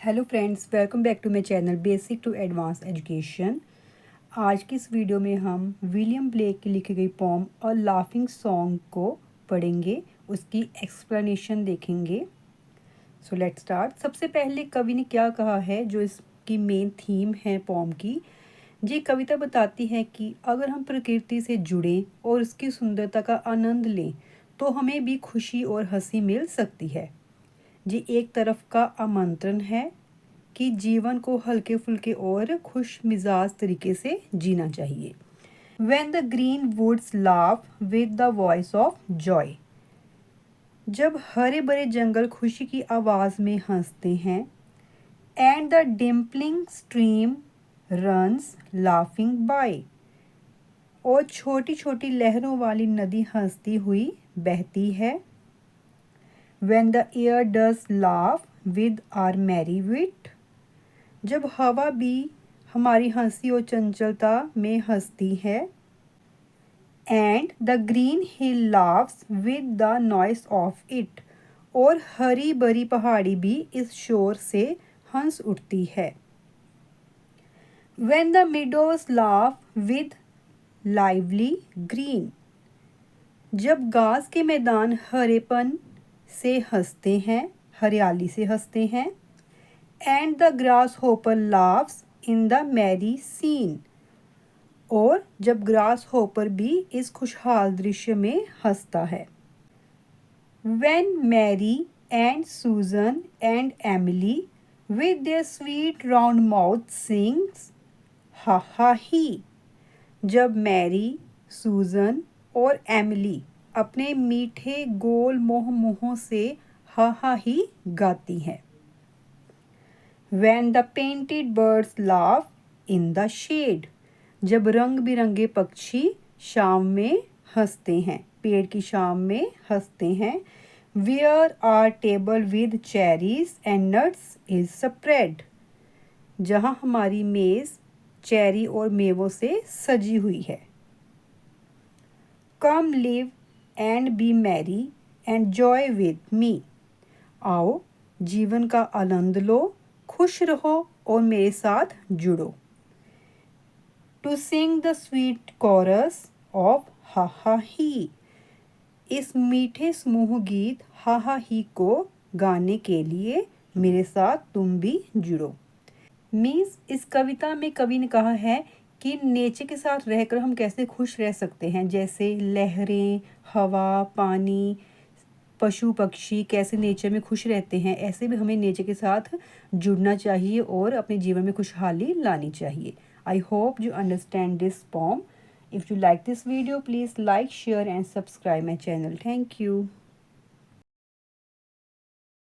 Hello friends, welcome back to my channel basic to advance education. आज की इस video में हम विलियम ब्लेक की लिखी गई पोम और लाफिंग सॉन्ग को पढ़ेंगे, उसकी एक्सप्लेनेशन देखेंगे। So let's start. सबसे पहले कवि ने क्या कहा है, जो इसकी मेन थीम है पोम की। ये कविता बताती है कि अगर हम प्रकृति से जुड़ें और उसकी सुंदरता का आनंद लें तो हमें भी खुशी और हंसी मिल सकती है। ये एक तरफ का आमंत्रण है कि जीवन को हल्के फुल्के और खुश मिजाज तरीके से जीना चाहिए। When the green woods laugh with the voice of joy, जब हरे भरे जंगल खुशी की आवाज़ में हंसते हैं। And the dimpling stream runs laughing by, और छोटी छोटी लहरों वाली नदी हंसती हुई बहती है। When the air does laugh with our merry wit, जब हवा भी हमारी हंसी और चंचलता में हंसती है। And the Green Hill laughs with the noise of it, और हरी भरी पहाड़ी भी इस शोर से हंस उठती है। When the meadows laugh with lively green, जब घास के मैदान हरेपन से हंसते हैं, हरियाली से हंसते हैं। And the grasshopper laughs in the merry scene, और जब ग्रास होपर भी इस खुशहाल दृश्य में हंसता है। When मैरी एंड सूजन and Emily with their sweet round mouth sings ha ha he, जब मैरी, सूजन और एमिली अपने मीठे गोल मोह मुँहों से हा हा ही गाती हैं। When the painted birds laugh in the shade, जब रंग बिरंगे पक्षी शाम में हंसते हैं, पेड़ की शाम में हंसते हैं। Where our table with cherries and nuts is spread, जहाँ हमारी मेज़ चेरी और मेवों से सजी हुई है। Come live and be merry and joy with me, आओ जीवन का आनंद लो, खुश रहो और मेरे साथ जुड़ो। To sing the sweet chorus of ha ha ही, इस मीठे समूह गीत हा हा ही को गाने के लिए मेरे साथ तुम भी जुड़ो। मीन्स इस कविता में कवि ने कहा है कि नेचर के साथ रहकर हम कैसे खुश रह सकते हैं, जैसे लहरें, हवा, पानी, पशु पक्षी कैसे नेचर में खुश रहते हैं, ऐसे भी हमें नेचर के साथ जुड़ना चाहिए और अपने जीवन में खुशहाली लानी चाहिए। I hope you understand this pome. If you like this video, please like, share and subscribe my channel. Thank you.